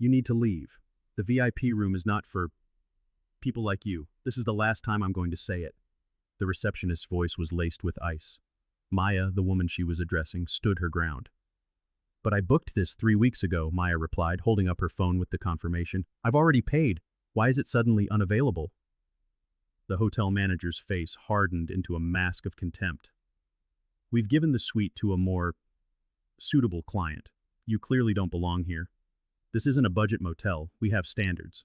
You need to leave. The VIP room is not for people like you. This is the last time I'm going to say it." The receptionist's voice was laced with ice. Maya, the woman she was addressing, stood her ground. "But I booked this 3 weeks ago," Maya replied, holding up her phone with the confirmation. "I've already paid. Why is it suddenly unavailable?" The hotel manager's face hardened into a mask of contempt. "We've given the suite to a more suitable client. You clearly don't belong here. This isn't a budget motel. We have standards."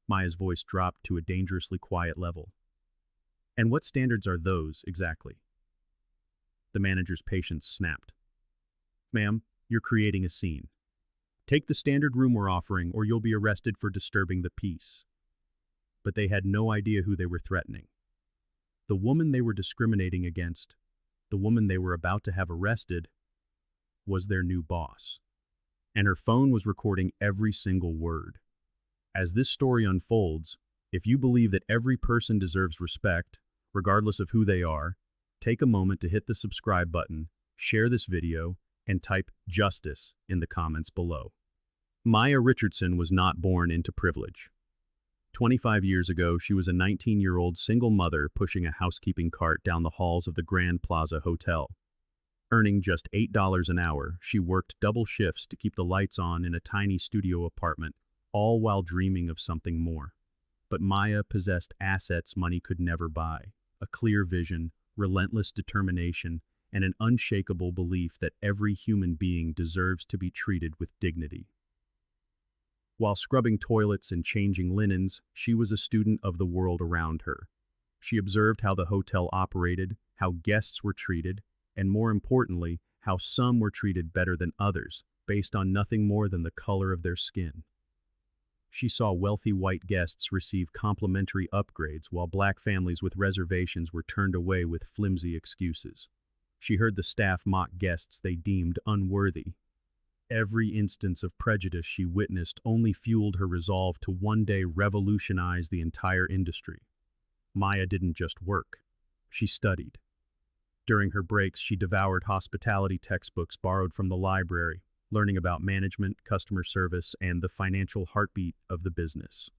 Maya's voice dropped to a dangerously quiet level. "And what standards are those, exactly?" The manager's patience snapped. "Ma'am, you're creating a scene. Take the standard room we're offering, or you'll be arrested for disturbing the peace." But they had no idea who they were threatening. The woman they were discriminating against, the woman they were about to have arrested, was their new boss. And her phone was recording every single word. As this story unfolds, if you believe that every person deserves respect, regardless of who they are, take a moment to hit the subscribe button, share this video, and type "justice" in the comments below. Maya Richardson was not born into privilege. 25 years ago, she was a 19-year-old single mother pushing a housekeeping cart down the halls of the Grand Plaza Hotel. Earning just $8 an hour, she worked double shifts to keep the lights on in a tiny studio apartment, all while dreaming of something more. But Maya possessed assets money could never buy: a clear vision, relentless determination, and an unshakable belief that every human being deserves to be treated with dignity. While scrubbing toilets and changing linens, she was a student of the world around her. She observed how the hotel operated, how guests were treated, and more importantly, how some were treated better than others, based on nothing more than the color of their skin. She saw wealthy white guests receive complimentary upgrades, while black families with reservations were turned away with flimsy excuses. She heard the staff mock guests they deemed unworthy. Every instance of prejudice she witnessed only fueled her resolve to one day revolutionize the entire industry. Maya didn't just work. She studied. During her breaks, she devoured hospitality textbooks borrowed from the library, learning about management, customer service, and the financial heartbeat of the business.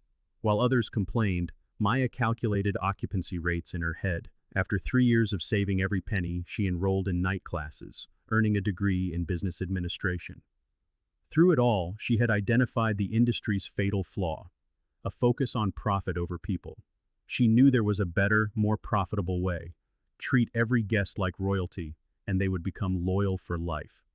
While others complained, Maya calculated occupancy rates in her head. After 3 years of saving every penny, she enrolled in night classes, earning a degree in business administration. Through it all, she had identified the industry's fatal flaw: a focus on profit over people. She knew there was a better, more profitable way: treat every guest like royalty, and they would become loyal for life.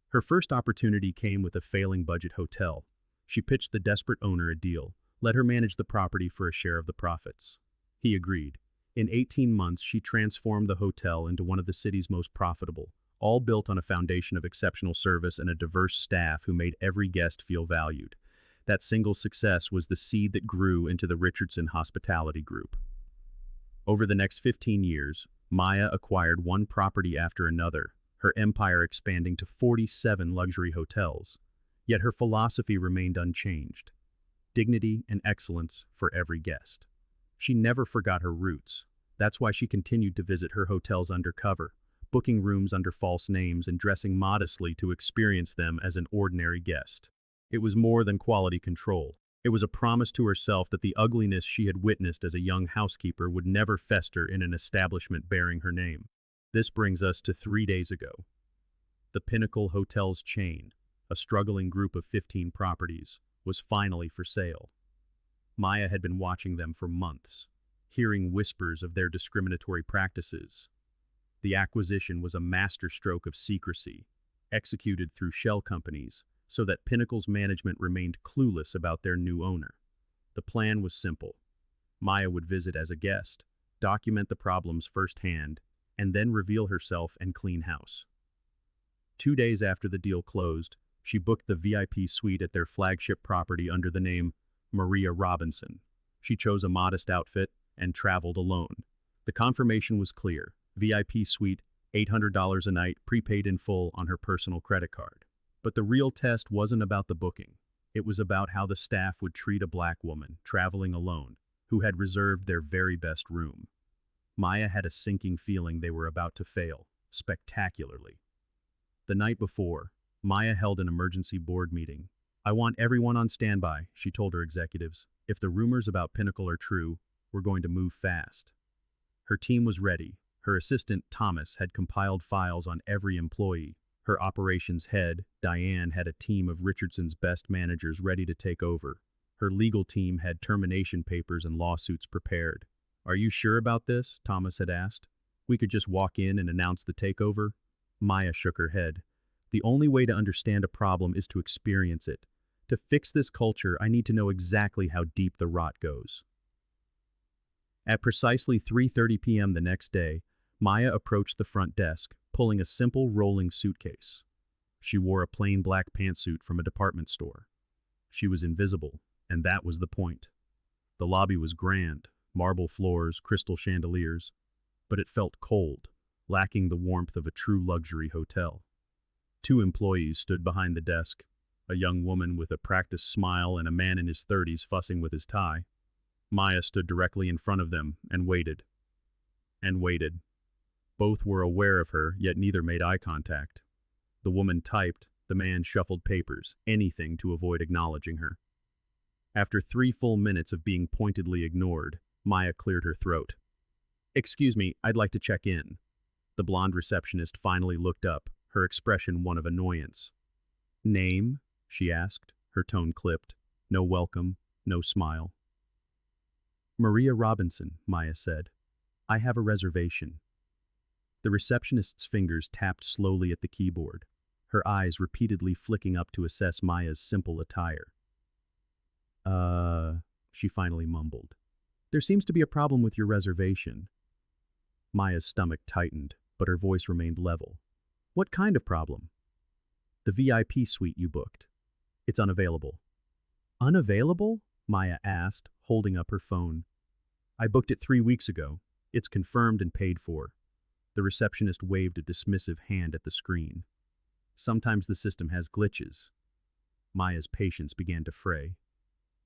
Her first opportunity came with a failing budget hotel. She pitched the desperate owner a deal, let her manage the property for a share of the profits. He agreed. In 18 months, she transformed the hotel into one of the city's most profitable, all built on a foundation of exceptional service and a diverse staff who made every guest feel valued. That single success was the seed that grew into the Richardson Hospitality Group. Over the next 15 years, Maya acquired one property after another, her empire expanding to 47 luxury hotels. Yet her philosophy remained unchanged: dignity and excellence for every guest. She never forgot her roots. That's why she continued to visit her hotels undercover, booking rooms under false names and dressing modestly to experience them as an ordinary guest. It was more than quality control. It was a promise to herself that the ugliness she had witnessed as a young housekeeper would never fester in an establishment bearing her name. This brings us to 3 days ago. The Pinnacle Hotels chain, a struggling group of 15 properties, was finally for sale. Maya had been watching them for months, hearing whispers of their discriminatory practices. The acquisition was a masterstroke of secrecy, executed through shell companies, so that Pinnacle's management remained clueless about their new owner. The plan was simple. Maya would visit as a guest, document the problems firsthand, and then reveal herself and clean house. 2 days after the deal closed, she booked the VIP suite at their flagship property under the name Maria Robinson. She chose a modest outfit and traveled alone. The confirmation was clear: VIP suite, $800 a night, prepaid in full on her personal credit card. But the real test wasn't about the booking. It was about how the staff would treat a black woman, traveling alone, who had reserved their very best room. Maya had a sinking feeling they were about to fail, spectacularly. The night before, Maya held an emergency board meeting, I want everyone on standby, she told her executives. If the rumors about Pinnacle are true, we're going to move fast. Her team was ready. Her assistant, Thomas, had compiled files on every employee. Her operations head, Diane, had a team of Richardson's best managers ready to take over. Her legal team had termination papers and lawsuits prepared. Are you sure about this? Thomas had asked. We could just walk in and announce the takeover? Maya shook her head. The only way to understand a problem is to experience it. To fix this culture, I need to know exactly how deep the rot goes. At precisely 3:30 p.m. the next day, Maya approached the front desk, pulling a simple rolling suitcase. She wore a plain black pantsuit from a department store. She was invisible, and that was the point. The lobby was grand, marble floors, crystal chandeliers, but it felt cold, lacking the warmth of a true luxury hotel. Two employees stood behind the desk, a young woman with a practiced smile and a man in his 30s fussing with his tie. Maya stood directly in front of them and waited. And waited. Both were aware of her, yet neither made eye contact. The woman typed, the man shuffled papers, anything to avoid acknowledging her. After 3 full minutes of being pointedly ignored, Maya cleared her throat. Excuse me, I'd like to check in. The blonde receptionist finally looked up, her expression one of annoyance. Name? She asked, her tone clipped. No welcome, no smile. Maria Robinson, Maya said. I have a reservation. The receptionist's fingers tapped slowly at the keyboard, her eyes repeatedly flicking up to assess Maya's simple attire. She finally mumbled. There seems to be a problem with your reservation. Maya's stomach tightened, but her voice remained level. What kind of problem? The VIP suite you booked. It's unavailable. Unavailable? Maya asked, holding up her phone. I booked it 3 weeks ago. It's confirmed and paid for. The receptionist waved a dismissive hand at the screen. Sometimes the system has glitches. Maya's patience began to fray.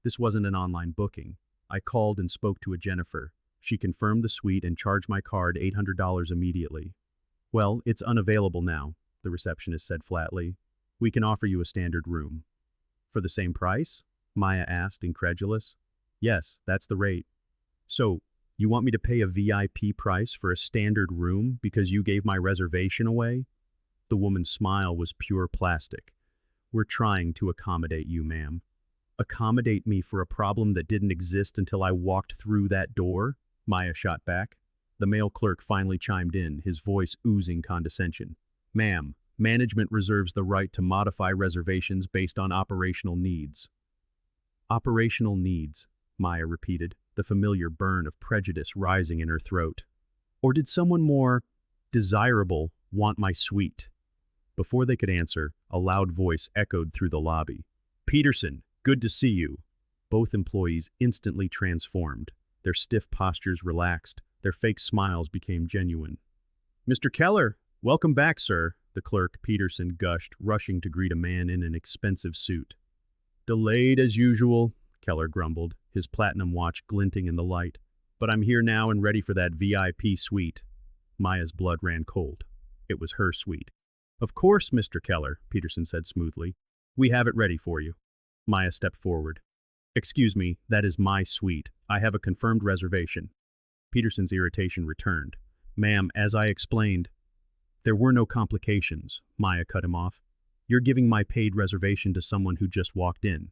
This wasn't an online booking. I called and spoke to a Jennifer. She confirmed the suite and charged my card $800 immediately. Well, it's unavailable now, the receptionist said flatly. We can offer you a standard room. For the same price? Maya asked, incredulous. Yes, that's the rate. So, you want me to pay a VIP price for a standard room because you gave my reservation away? The woman's smile was pure plastic. We're trying to accommodate you, ma'am. Accommodate me for a problem that didn't exist until I walked through that door? Maya shot back. The male clerk finally chimed in, his voice oozing condescension. Ma'am, management reserves the right to modify reservations based on operational needs. Operational needs, Maya repeated, the familiar burn of prejudice rising in her throat. Or did someone more desirable want my suite? Before they could answer, a loud voice echoed through the lobby. Peterson, good to see you. Both employees instantly transformed. Their stiff postures relaxed. Their fake smiles became genuine. Mr. Keller, welcome back, sir, the clerk, Peterson, gushed, rushing to greet a man in an expensive suit. Delayed as usual, Keller grumbled, his platinum watch glinting in the light. But I'm here now and ready for that VIP suite. Maya's blood ran cold. It was her suite. Of course, Mr. Keller, Peterson said smoothly. We have it ready for you. Maya stepped forward. Excuse me, that is my suite. I have a confirmed reservation. Peterson's irritation returned. Ma'am, as I explained, there were no complications, Maya cut him off. You're giving my paid reservation to someone who just walked in.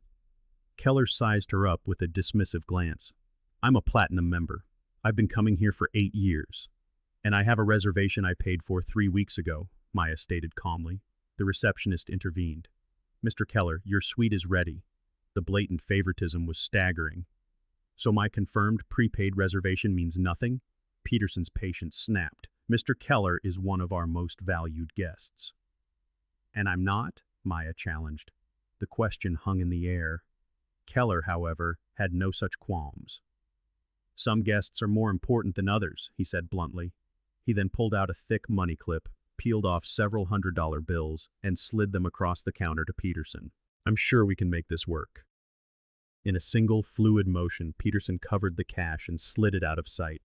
Keller sized her up with a dismissive glance. I'm a platinum member. I've been coming here for 8 years. And I have a reservation I paid for 3 weeks ago, Maya stated calmly. The receptionist intervened. Mr. Keller, your suite is ready. The blatant favoritism was staggering. So my confirmed prepaid reservation means nothing? Peterson's patience snapped. Mr. Keller is one of our most valued guests. And I'm not? Maya challenged. The question hung in the air. Keller, however, had no such qualms. Some guests are more important than others, he said bluntly. He then pulled out a thick money clip, peeled off several $100 bills, and slid them across the counter to Peterson. I'm sure we can make this work. In a single, fluid motion, Peterson covered the cash and slid it out of sight.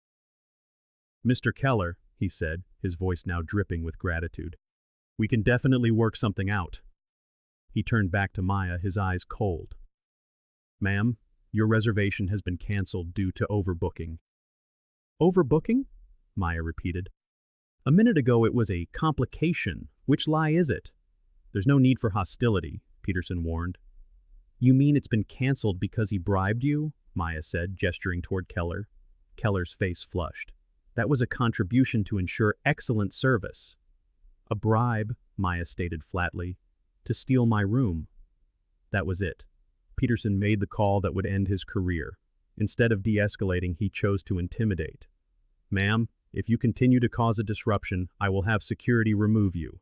Mr. Keller, he said, his voice now dripping with gratitude. We can definitely work something out. He turned back to Maya, his eyes cold. "Ma'am, your reservation has been canceled due to overbooking." "Overbooking?" Maya repeated. "A minute ago it was a complication. Which lie is it?" "There's no need for hostility," Peterson warned. "You mean it's been canceled because he bribed you?" Maya said, gesturing toward Keller. Keller's face flushed. "That was a contribution to ensure excellent service." "A bribe," Maya stated flatly, "to steal my room." That was it. Peterson made the call that would end his career. Instead of de-escalating, he chose to intimidate. "Ma'am, if you continue to cause a disruption, I will have security remove you."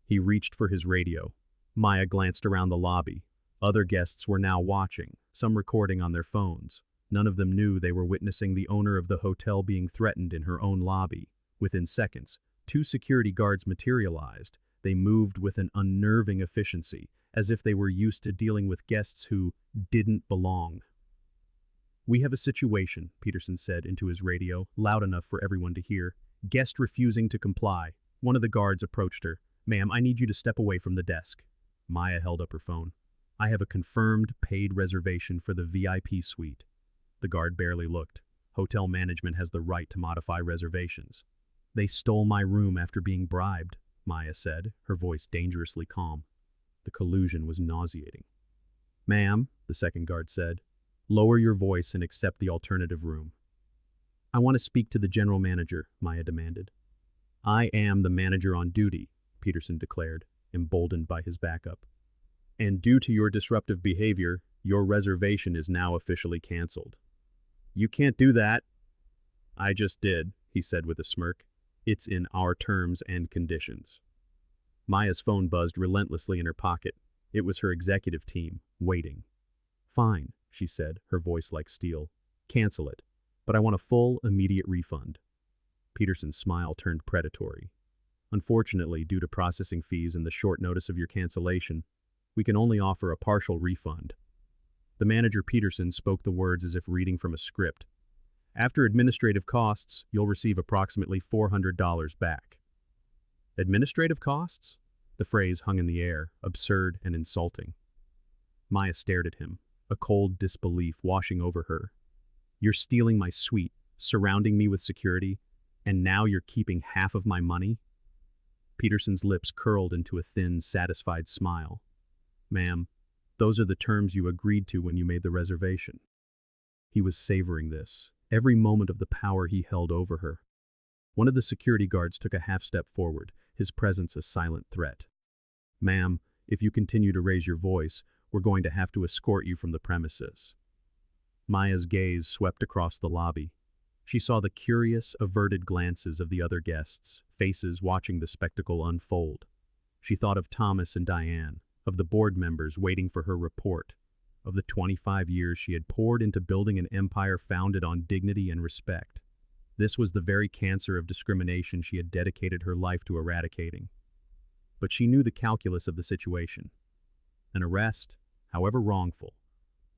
He reached for his radio. Maya glanced around the lobby. Other guests were now watching, some recording on their phones. None of them knew they were witnessing the owner of the hotel being threatened in her own lobby. Within seconds, 2 security guards materialized. They moved with an unnerving efficiency, as if they were used to dealing with guests who didn't belong. "We have a situation," Peterson said into his radio, loud enough for everyone to hear. "Guest refusing to comply." One of the guards approached her. "Ma'am, I need you to step away from the desk." Maya held up her phone. "I have a confirmed paid reservation for the VIP suite." The guard barely looked. "Hotel management has the right to modify reservations." "They stole my room after being bribed," Maya said, her voice dangerously calm. The collusion was nauseating. "Ma'am," the second guard said, "lower your voice and accept the alternative room." "I want to speak to the general manager," Maya demanded. "I am the manager on duty," Peterson declared, emboldened by his backup. "And due to your disruptive behavior, your reservation is now officially canceled." "You can't do that." "I just did," he said with a smirk. "It's in our terms and conditions." Maya's phone buzzed relentlessly in her pocket. It was her executive team, waiting. "Fine," she said, her voice like steel. "Cancel it. But I want a full, immediate refund." Peterson's smile turned predatory. "Unfortunately, due to processing fees and the short notice of your cancellation, we can only offer a partial refund." The manager, Peterson, spoke the words as if reading from a script. "After administrative costs, you'll receive approximately $400 back." Administrative costs? The phrase hung in the air, absurd and insulting. Maya stared at him, a cold disbelief washing over her. "You're stealing my suite, surrounding me with security, and now you're keeping half of my money?" Peterson's lips curled into a thin, satisfied smile. "Ma'am, those are the terms you agreed to when you made the reservation." He was savoring this, every moment of the power he held over her. One of the security guards took a half-step forward, his presence a silent threat. "Ma'am, if you continue to raise your voice, we're going to have to escort you from the premises." Maya's gaze swept across the lobby. She saw the curious, averted glances of the other guests, faces watching the spectacle unfold. She thought of Thomas and Diane, of the board members waiting for her report, of the 25 years she had poured into building an empire founded on dignity and respect. This was the very cancer of discrimination she had dedicated her life to eradicating. But she knew the calculus of the situation. An arrest, however wrongful,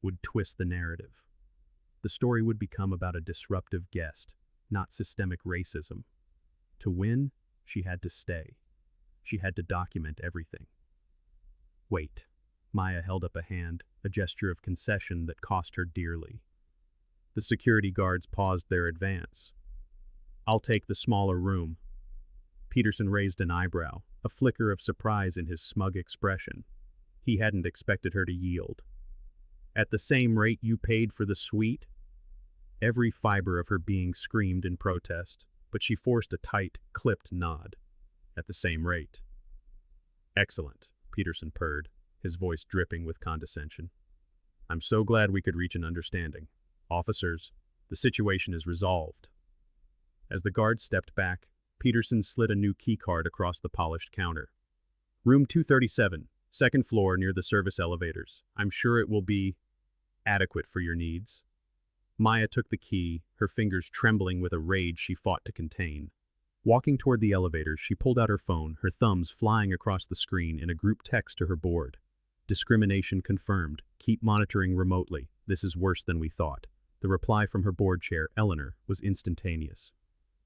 would twist the narrative. The story would become about a disruptive guest, not systemic racism. To win, she had to stay. She had to document everything. "Wait." Maya held up a hand, a gesture of concession that cost her dearly. The security guards paused their advance. "I'll take the smaller room." Peterson raised an eyebrow, a flicker of surprise in his smug expression. He hadn't expected her to yield. "At the same rate you paid for the suite?" Every fiber of her being screamed in protest, but she forced a tight, clipped nod. "At the same rate." "Excellent," Peterson purred, his voice dripping with condescension. "I'm so glad we could reach an understanding. Officers, the situation is resolved." As the guards stepped back, Peterson slid a new keycard across the polished counter. "Room 237, second floor near the service elevators. I'm sure it will be adequate for your needs." Maya took the key, her fingers trembling with a rage she fought to contain. Walking toward the elevators, she pulled out her phone, her thumbs flying across the screen in a group text to her board. "Discrimination confirmed. Keep monitoring remotely. This is worse than we thought." The reply from her board chair, Eleanor, was instantaneous.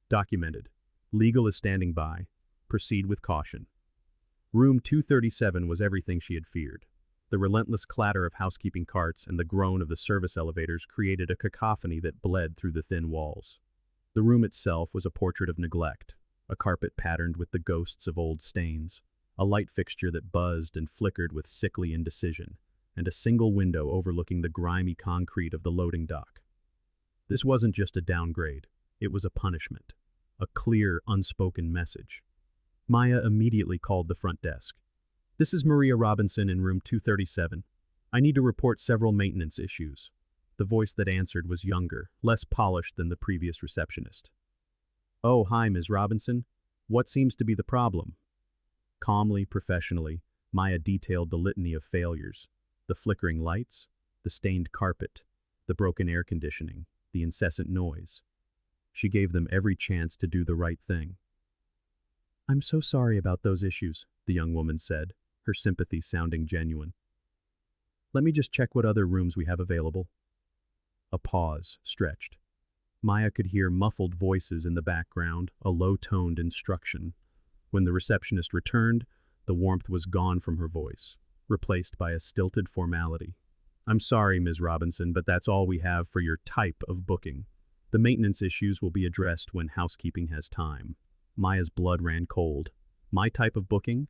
"Documented. Legal is standing by. Proceed with caution." Room 237 was everything she had feared. The relentless clatter of housekeeping carts and the groan of the service elevators created a cacophony that bled through the thin walls. The room itself was a portrait of neglect, a carpet patterned with the ghosts of old stains, a light fixture that buzzed and flickered with sickly indecision, and a single window overlooking the grimy concrete of the loading dock. This wasn't just a downgrade, it was a punishment, a clear, unspoken message. Maya immediately called the front desk. "This is Maria Robinson in room 237. I need to report several maintenance issues." The voice that answered was younger, less polished than the previous receptionist. "Oh, hi, Ms. Robinson. What seems to be the problem?" Calmly, professionally, Maya detailed the litany of failures: the flickering lights, the stained carpet, the broken air conditioning, the incessant noise. She gave them every chance to do the right thing. "I'm so sorry about those issues," the young woman said, her sympathy sounding genuine. "Let me just check what other rooms we have available." A pause stretched. Maya could hear muffled voices in the background, a low-toned instruction. When the receptionist returned, the warmth was gone from her voice, replaced by a stilted formality. "I'm sorry, Ms. Robinson, but that's all we have for your type of booking. The maintenance issues will be addressed when housekeeping has time." Maya's blood ran cold. "My type of booking?"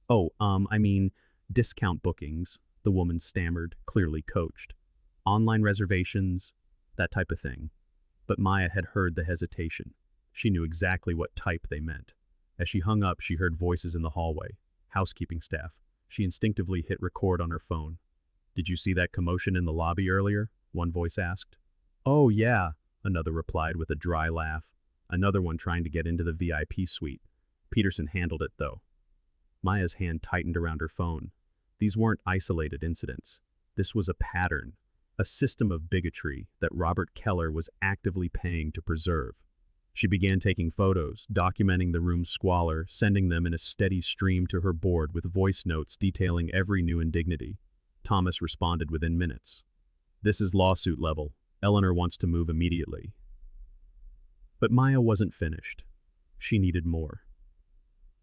I mean, discount bookings," the woman stammered, clearly coached. "Online reservations, that type of thing." But Maya had heard the hesitation. She knew exactly what type they meant. As she hung up, she heard voices in the hallway. Housekeeping staff. She instinctively hit record on her phone. "Did you see that commotion in the lobby earlier?" one voice asked. "Oh, yeah," another replied with a dry laugh. "Another one trying to get into the VIP suite. Peterson handled it, though." Maya's hand tightened around her phone. These weren't isolated incidents. This was a pattern, a system of bigotry that Robert Keller was actively paying to preserve. She began taking photos, documenting the room's squalor, sending them in a steady stream to her board with voice notes detailing every new indignity. Thomas responded within minutes. "This is lawsuit level. Eleanor wants to move immediately." But Maya wasn't finished. She needed more.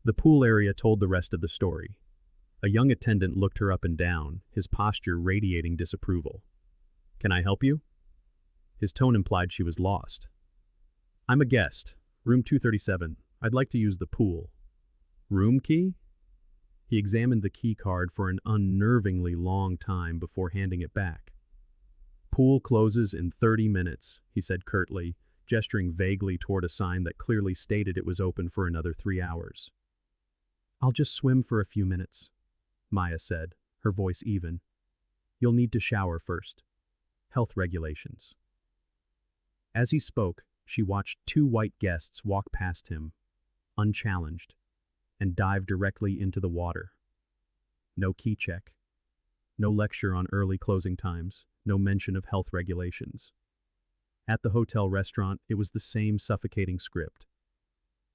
The pool area told the rest of the story. A young attendant looked her up and down, his posture radiating disapproval. "Can I help you?" His tone implied she was lost. "I'm a guest. Room 237. I'd like to use the pool." "Room key?" He examined the key card for an unnervingly long time before handing it back. "Pool closes in 30 minutes, he said curtly, gesturing vaguely toward a sign that clearly stated it was open for another 3 hours. "I'll just swim for a few minutes," Maya said, her voice even. "You'll need to shower first. Health regulations." As he spoke, she watched 2 white guests walk past him, unchallenged, and dive directly into the water. No key check. No lecture on early closing times. No mention of health regulations. At the hotel restaurant, it was the same suffocating script.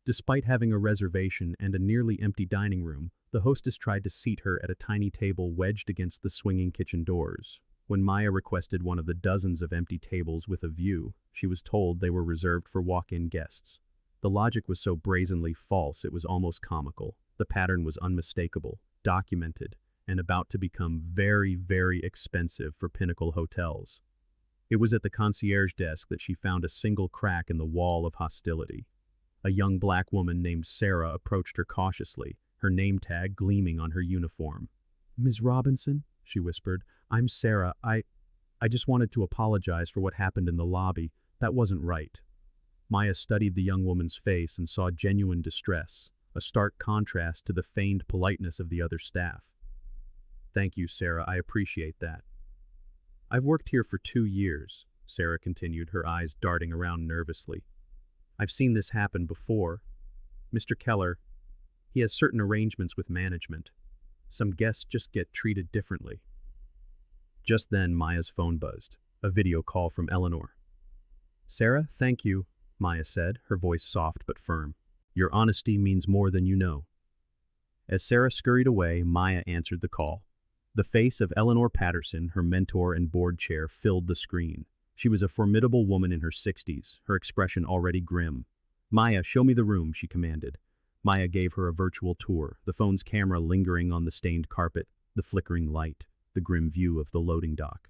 Despite having a reservation and a nearly empty dining room, the hostess tried to seat her at a tiny table wedged against the swinging kitchen doors. When Maya requested one of the dozens of empty tables with a view, she was told they were reserved for walk-in guests. The logic was so brazenly false it was almost comical. The pattern was unmistakable, documented, and about to become very, very expensive for Pinnacle hotels. It was at the concierge desk that she found a single crack in the wall of hostility. A young black woman named Sarah approached her cautiously, her name tag gleaming on her uniform. "Ms. Robinson," she whispered, "I'm Sarah. I just wanted to apologize for what happened in the lobby. That wasn't right." Maya studied the young woman's face and saw genuine distress, a stark contrast to the feigned politeness of the other staff. "Thank you, Sarah. I appreciate that." "I've worked here for 2 years," Sarah continued, her eyes darting around nervously. "I've seen this happen before. Mr. Keller, he has certain arrangements with management. Some guests just get treated differently." Just then, Maya's phone buzzed, a video call from Eleanor. "Sarah, thank you," Maya said, her voice soft but firm. "Your honesty means more than you know." As Sarah scurried away, Maya answered the call. The face of Eleanor Patterson, her mentor and board chair, filled the screen. She was a formidable woman in her 60s, her expression already grim. "Maya, show me the room," she commanded. Maya gave her a virtual tour, the phone's camera lingering on the stained carpet, the flickering light, the grim view of the loading dock.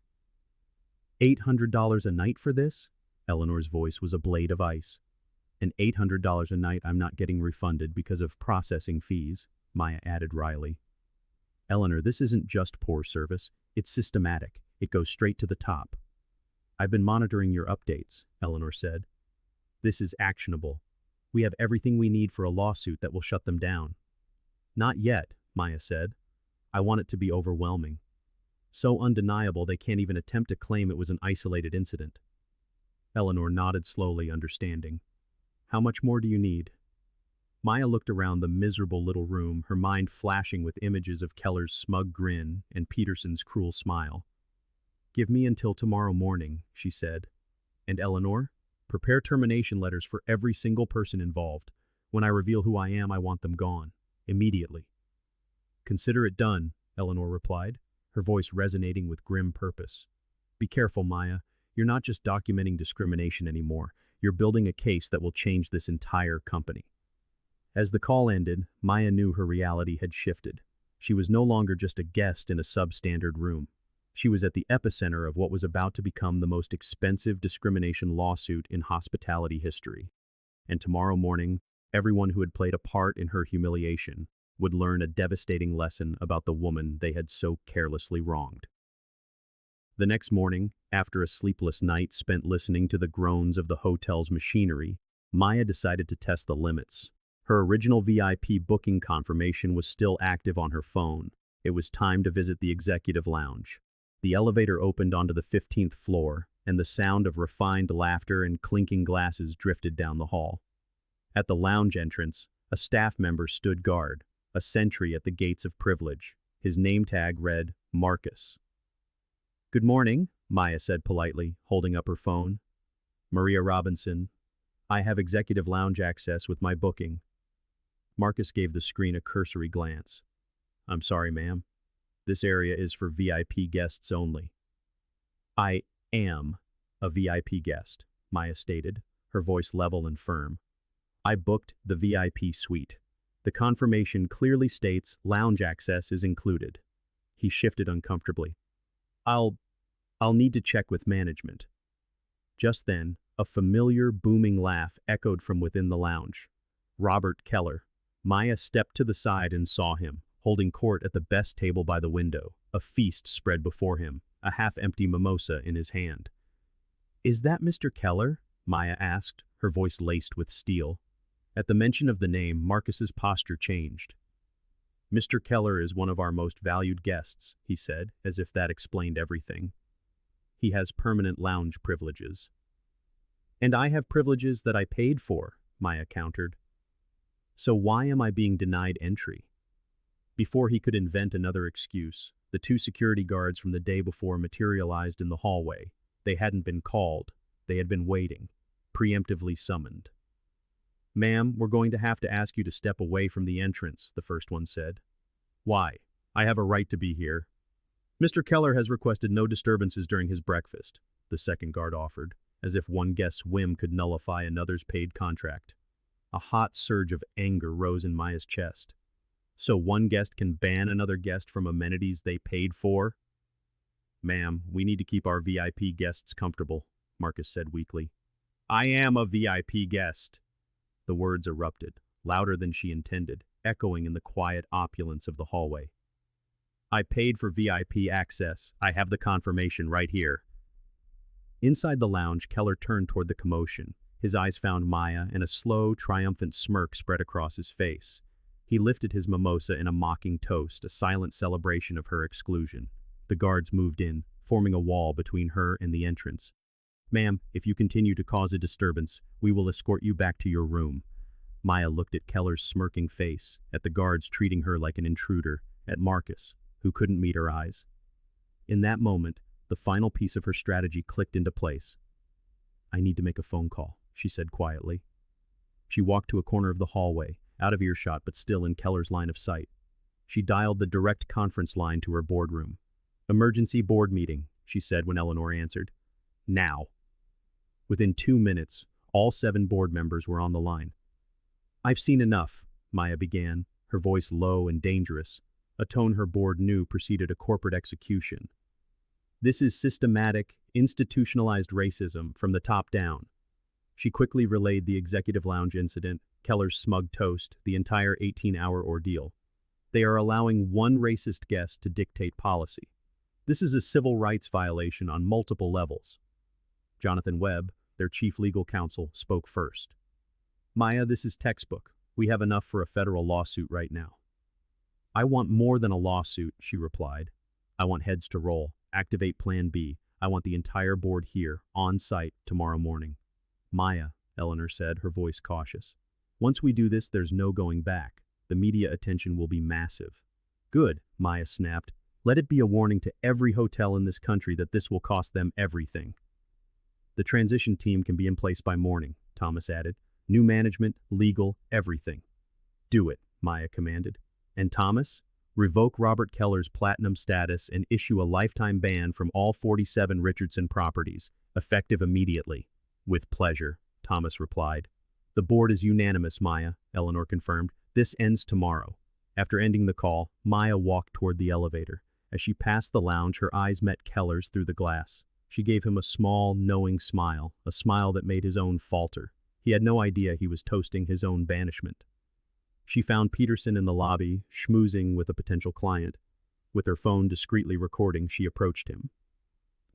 $800 a night for this? Eleanor's voice was a blade of ice. And $800 a night I'm not getting refunded because of processing fees, Maya added wryly. Eleanor, this isn't just poor service, it's systematic. It goes straight to the top. I've been monitoring your updates, Eleanor said. This is actionable. We have everything we need for a lawsuit that will shut them down. Not yet, Maya said. I want it to be overwhelming. So undeniable they can't even attempt to claim it was an isolated incident. Eleanor nodded slowly, understanding. How much more do you need? Maya looked around the miserable little room, her mind flashing with images of Keller's smug grin and Peterson's cruel smile. Give me until tomorrow morning, she said. And Eleanor, prepare termination letters for every single person involved. When I reveal who I am, I want them gone. Immediately. Consider it done, Eleanor replied, her voice resonating with grim purpose. Be careful, Maya. You're not just documenting discrimination anymore. You're building a case that will change this entire company. As the call ended, Maya knew her reality had shifted. She was no longer just a guest in a substandard room. She was at the epicenter of what was about to become the most expensive discrimination lawsuit in hospitality history. And tomorrow morning, everyone who had played a part in her humiliation would learn a devastating lesson about the woman they had so carelessly wronged. The next morning, after a sleepless night spent listening to the groans of the hotel's machinery, Maya decided to test the limits. Her original VIP booking confirmation was still active on her phone. It was time to visit the executive lounge. The elevator opened onto the 15th floor, and the sound of refined laughter and clinking glasses drifted down the hall. At the lounge entrance, a staff member stood guard, a sentry at the gates of privilege. His name tag read, Marcus. Good morning, Maya said politely, holding up her phone. Maria Robinson. I have executive lounge access with my booking. Marcus gave the screen a cursory glance. I'm sorry, ma'am. This area is for VIP guests only. I am a VIP guest, Maya stated, her voice level and firm. I booked the VIP suite. The confirmation clearly states lounge access is included. He shifted uncomfortably. I'll need to check with management. Just then, a familiar booming laugh echoed from within the lounge. Robert Keller. Maya stepped to the side and saw him, holding court at the best table by the window, a feast spread before him, a half-empty mimosa in his hand. Is that Mr. Keller? Maya asked, her voice laced with steel. At the mention of the name, Marcus's posture changed. Mr. Keller is one of our most valued guests, he said, as if that explained everything. He has permanent lounge privileges. And I have privileges that I paid for, Maya countered. So why am I being denied entry? Before he could invent another excuse, the two security guards from the day before materialized in the hallway. They hadn't been called. They had been waiting, preemptively summoned. Ma'am, we're going to have to ask you to step away from the entrance, the first one said. Why? I have a right to be here. Mr. Keller has requested no disturbances during his breakfast, the second guard offered, as if one guest's whim could nullify another's paid contract. A hot surge of anger rose in Maya's chest. So one guest can ban another guest from amenities they paid for? Ma'am, we need to keep our VIP guests comfortable, Marcus said weakly. I am a VIP guest. The words erupted, louder than she intended, echoing in the quiet opulence of the hallway. I paid for VIP access. I have the confirmation right here. Inside the lounge, Keller turned toward the commotion. His eyes found Maya, and a slow, triumphant smirk spread across his face. He lifted his mimosa in a mocking toast, a silent celebration of her exclusion. The guards moved in, forming a wall between her and the entrance. Ma'am, if you continue to cause a disturbance, we will escort you back to your room. Maya looked at Keller's smirking face, at the guards treating her like an intruder, at Marcus, who couldn't meet her eyes. In that moment, the final piece of her strategy clicked into place. I need to make a phone call, she said quietly. She walked to a corner of the hallway, out of earshot but still in Keller's line of sight. She dialed the direct conference line to her boardroom. Emergency board meeting, she said when Eleanor answered. Now. Within 2 minutes, all 7 board members were on the line. I've seen enough, Maya began, her voice low and dangerous, a tone her board knew preceded a corporate execution. This is systematic, institutionalized racism from the top down. She quickly relayed the executive lounge incident, Keller's smug toast, the entire 18-hour ordeal. They are allowing one racist guest to dictate policy. This is a civil rights violation on multiple levels. Jonathan Webb, their chief legal counsel, spoke first. Maya, this is textbook. We have enough for a federal lawsuit right now. I want more than a lawsuit, she replied. I want heads to roll. Activate Plan B. I want the entire board here, on site, tomorrow morning. Maya, Eleanor said, her voice cautious. Once we do this, there's no going back. The media attention will be massive. Good, Maya snapped. Let it be a warning to every hotel in this country that this will cost them everything. The transition team can be in place by morning, Thomas added. New management, legal, everything. Do it, Maya commanded. And Thomas, revoke Robert Keller's platinum status and issue a lifetime ban from all 47 Richardson properties, effective immediately. With pleasure, Thomas replied. The board is unanimous, Maya, Eleanor confirmed. This ends tomorrow. After ending the call, Maya walked toward the elevator. As she passed the lounge, her eyes met Keller's through the glass. She gave him a small, knowing smile, a smile that made his own falter. He had no idea he was toasting his own banishment. She found Peterson in the lobby, schmoozing with a potential client. With her phone discreetly recording, she approached him.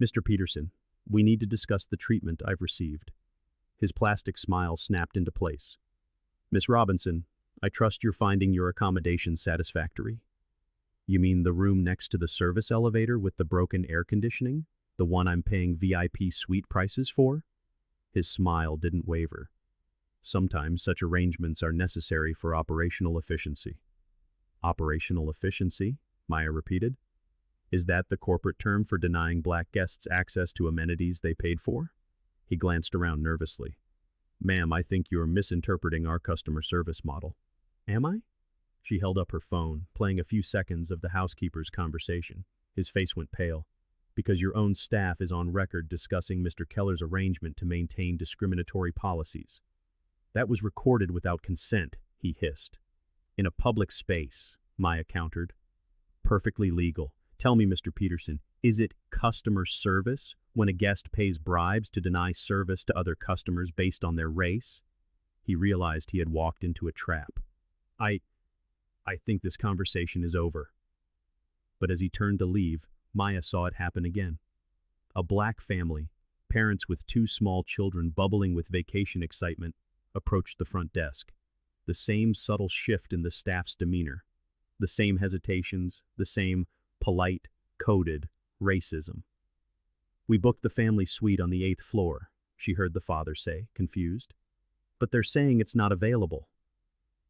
Mr. Peterson, we need to discuss the treatment I've received. His plastic smile snapped into place. Miss Robinson, I trust you're finding your accommodation satisfactory. You mean the room next to the service elevator with the broken air conditioning? The one I'm paying VIP suite prices for? His smile didn't waver. Sometimes such arrangements are necessary for operational efficiency. Operational efficiency? Maya repeated. Is that the corporate term for denying black guests access to amenities they paid for? He glanced around nervously. Ma'am, I think you're misinterpreting our customer service model. Am I? She held up her phone, playing a few seconds of the housekeeper's conversation. His face went pale. Because your own staff is on record discussing Mr. Keller's arrangement to maintain discriminatory policies. That was recorded without consent, he hissed. In a public space, Maya countered. Perfectly legal. Tell me, Mr. Peterson, is it customer service when a guest pays bribes to deny service to other customers based on their race? He realized he had walked into a trap. I think this conversation is over. But as he turned to leave, Maya saw it happen again. A black family, parents with 2 small children bubbling with vacation excitement, approached the front desk. The same subtle shift in the staff's demeanor. The same hesitations, the same polite, coded racism. We booked the family suite on the 8th floor, she heard the father say, confused. But they're saying it's not available.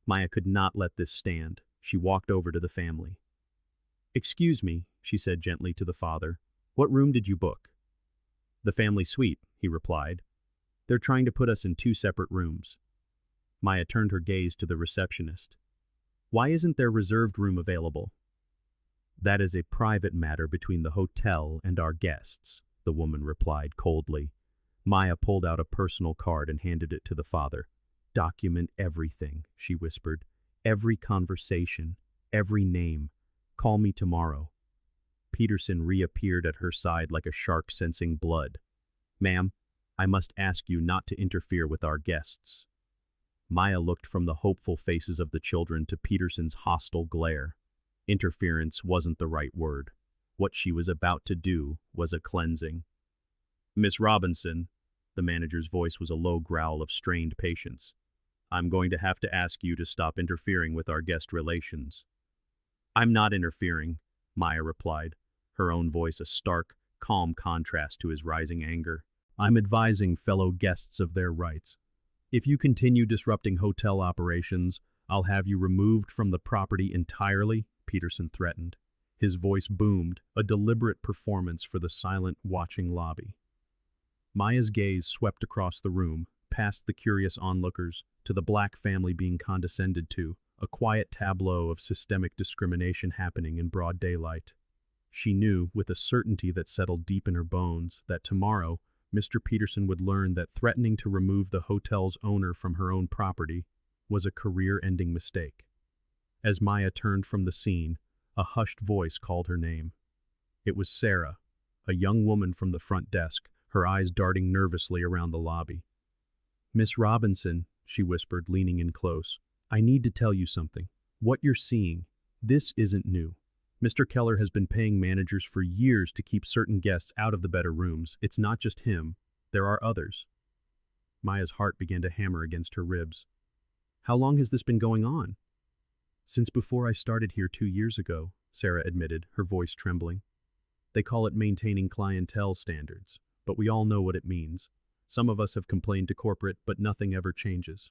Maya could not let this stand. She walked over to the family. Excuse me, she said gently to the father. What room did you book? The family suite, he replied. They're trying to put us in 2 separate rooms. Maya turned her gaze to the receptionist. Why isn't there reserved room available? That is a private matter between the hotel and our guests, the woman replied coldly. Maya pulled out a personal card and handed it to the father. Document everything, she whispered. Every conversation, every name. Call me tomorrow. Peterson reappeared at her side like a shark sensing blood. Ma'am, I must ask you not to interfere with our guests. Maya looked from the hopeful faces of the children to Peterson's hostile glare. Interference wasn't the right word. What she was about to do was a cleansing. Miss Robinson, the manager's voice was a low growl of strained patience. I'm going to have to ask you to stop interfering with our guest relations. I'm not interfering, Maya replied, her own voice a stark, calm contrast to his rising anger. I'm advising fellow guests of their rights. If you continue disrupting hotel operations, I'll have you removed from the property entirely, Peterson threatened. His voice boomed, a deliberate performance for the silent, watching lobby. Maya's gaze swept across the room, past the curious onlookers, to the black family being condescended to, a quiet tableau of systemic discrimination happening in broad daylight. She knew, with a certainty that settled deep in her bones, that tomorrow, Mr. Peterson would learn that threatening to remove the hotel's owner from her own property was a career-ending mistake. As Maya turned from the scene, a hushed voice called her name. It was Sarah, a young woman from the front desk, her eyes darting nervously around the lobby. "Miss Robinson," she whispered, leaning in close, "I need to tell you something. What you're seeing, this isn't new. Mr. Keller has been paying managers for years to keep certain guests out of the better rooms. It's not just him. There are others." Maya's heart began to hammer against her ribs. "How long has this been going on?" "Since before I started here 2 years ago," Sarah admitted, her voice trembling. "They call it maintaining clientele standards, but we all know what it means. Some of us have complained to corporate, but nothing ever changes."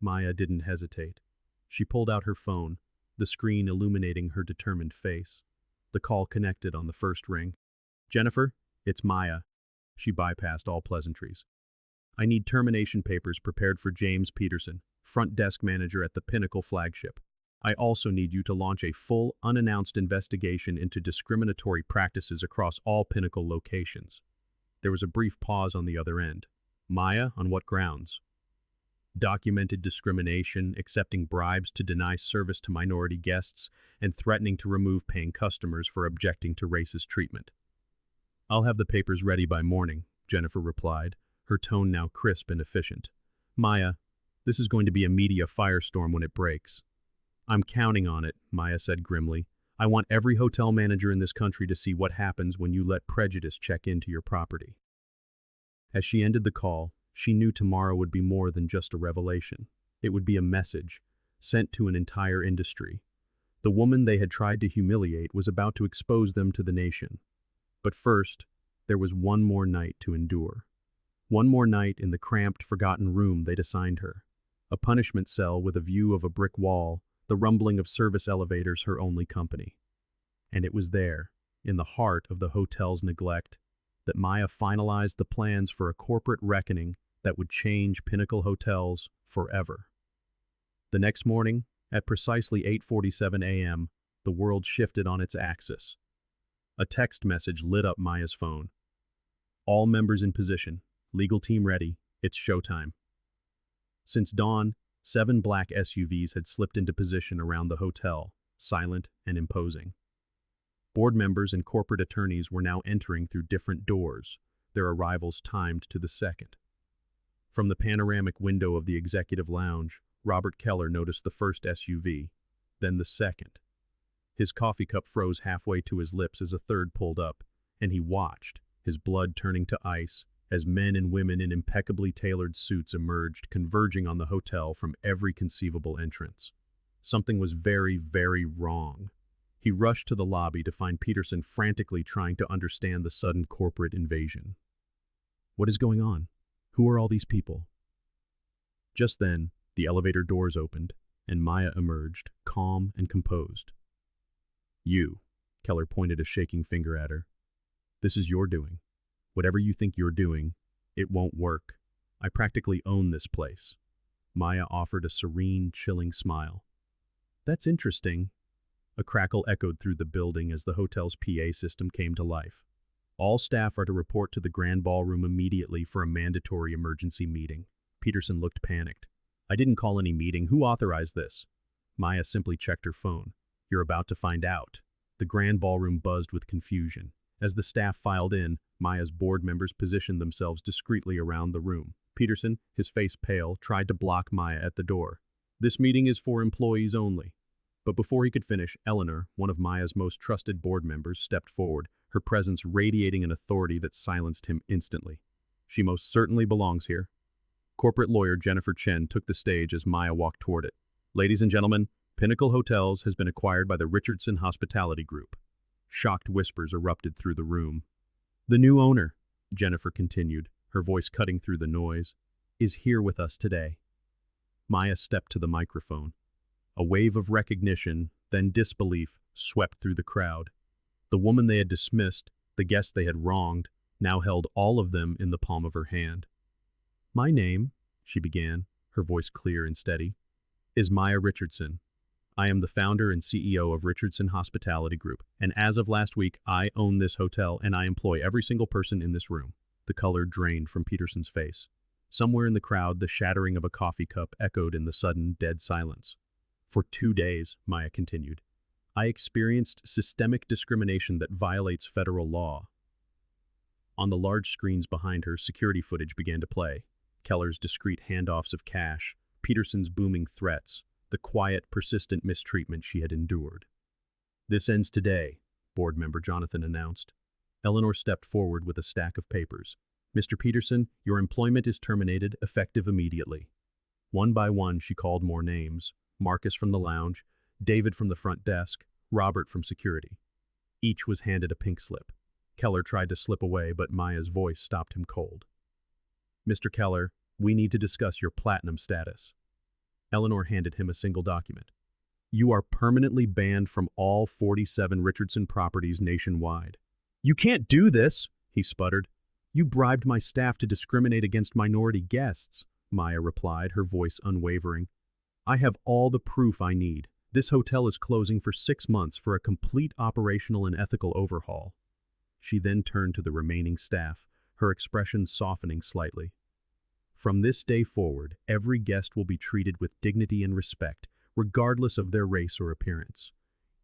Maya didn't hesitate. She pulled out her phone, the screen illuminating her determined face. The call connected on the first ring. "Jennifer, it's Maya." She bypassed all pleasantries. "I need termination papers prepared for James Peterson, front desk manager at the Pinnacle flagship. I also need you to launch a full, unannounced investigation into discriminatory practices across all Pinnacle locations." There was a brief pause on the other end. "Maya, on what grounds?" "Documented discrimination, accepting bribes to deny service to minority guests, and threatening to remove paying customers for objecting to racist treatment." "I'll have the papers ready by morning," Jennifer replied, her tone now crisp and efficient. "Maya, this is going to be a media firestorm when it breaks." "I'm counting on it," Maya said grimly. "I want every hotel manager in this country to see what happens when you let prejudice check into your property." As she ended the call, she knew tomorrow would be more than just a revelation. It would be a message, sent to an entire industry. The woman they had tried to humiliate was about to expose them to the nation. But first, there was one more night to endure. One more night in the cramped, forgotten room they'd assigned her. A punishment cell with a view of a brick wall, the rumbling of service elevators her only company. And it was there, in the heart of the hotel's neglect, that Maya finalized the plans for a corporate reckoning that would change Pinnacle Hotels forever. The next morning, at precisely 8:47 a.m., the world shifted on its axis. A text message lit up Maya's phone. "All members in position. Legal team ready. It's showtime." Since dawn, 7 black SUVs had slipped into position around the hotel, silent and imposing. Board members and corporate attorneys were now entering through different doors, their arrivals timed to the second. From the panoramic window of the executive lounge, Robert Keller noticed the first SUV, then the second. His coffee cup froze halfway to his lips as a third pulled up, and he watched, his blood turning to ice, as men and women in impeccably tailored suits emerged, converging on the hotel from every conceivable entrance. Something was very, very wrong. He rushed to the lobby to find Peterson frantically trying to understand the sudden corporate invasion. "What is going on? Who are all these people?" Just then, the elevator doors opened, and Maya emerged, calm and composed. "You," Keller pointed a shaking finger at her. "This is your doing. Whatever you think you're doing, it won't work. I practically own this place." Maya offered a serene, chilling smile. "That's interesting." A crackle echoed through the building as the hotel's PA system came to life. "All staff are to report to the grand ballroom immediately for a mandatory emergency meeting." Peterson looked panicked. "I didn't call any meeting. Who authorized this?" Maya simply checked her phone. "You're about to find out." The grand ballroom buzzed with confusion. As the staff filed in, Maya's board members positioned themselves discreetly around the room. Peterson, his face pale, tried to block Maya at the door. "This meeting is for employees only." But before he could finish, Eleanor, one of Maya's most trusted board members, stepped forward, her presence radiating an authority that silenced him instantly. "She most certainly belongs here." Corporate lawyer Jennifer Chen took the stage as Maya walked toward it. "Ladies and gentlemen, Pinnacle Hotels has been acquired by the Richardson Hospitality Group." Shocked whispers erupted through the room. "The new owner," Jennifer continued, her voice cutting through the noise, "is here with us today." Maya stepped to the microphone. A wave of recognition, then disbelief, swept through the crowd. The woman they had dismissed, the guest they had wronged, now held all of them in the palm of her hand. "My name," she began, her voice clear and steady, "is Maya Richardson. I am the founder and CEO of Richardson Hospitality Group, and as of last week, I own this hotel and I employ every single person in this room." The color drained from Peterson's face. Somewhere in the crowd, the shattering of a coffee cup echoed in the sudden, dead silence. For 2 days, Maya continued, I experienced systemic discrimination that violates federal law. On the large screens behind her, security footage began to play. Keller's discreet handoffs of cash, Peterson's booming threats, the quiet, persistent mistreatment she had endured. This ends today, board member Jonathan announced. Eleanor stepped forward with a stack of papers. Mr. Peterson, your employment is terminated, effective immediately. One by one, she called more names. Marcus from the lounge, David from the front desk, Robert from security. Each was handed a pink slip. Keller tried to slip away, but Maya's voice stopped him cold. Mr. Keller, we need to discuss your platinum status. Eleanor handed him a single document. You are permanently banned from all 47 Richardson properties nationwide. You can't do this, he sputtered. You bribed my staff to discriminate against minority guests, Maya replied, her voice unwavering. I have all the proof I need. This hotel is closing for 6 months for a complete operational and ethical overhaul. She then turned to the remaining staff, her expression softening slightly. From this day forward, every guest will be treated with dignity and respect, regardless of their race or appearance.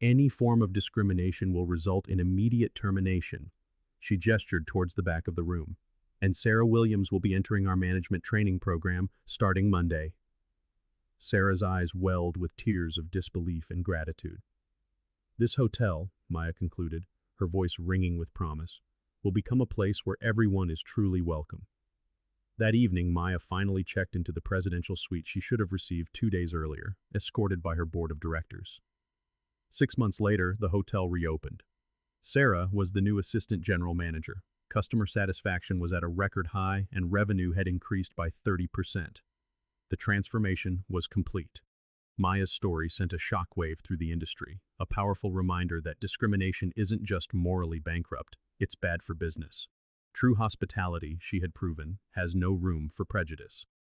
Any form of discrimination will result in immediate termination. She gestured towards the back of the room. And Sarah Williams will be entering our management training program starting Monday. Sarah's eyes welled with tears of disbelief and gratitude. This hotel, Maya concluded, her voice ringing with promise, will become a place where everyone is truly welcome. That evening, Maya finally checked into the presidential suite she should have received 2 days earlier, escorted by her board of directors. 6 months later, the hotel reopened. Sarah was the new assistant general manager. Customer satisfaction was at a record high and revenue had increased by 30%. The transformation was complete. Maya's story sent a shockwave through the industry, a powerful reminder that discrimination isn't just morally bankrupt, it's bad for business. True hospitality, she had proven, has no room for prejudice.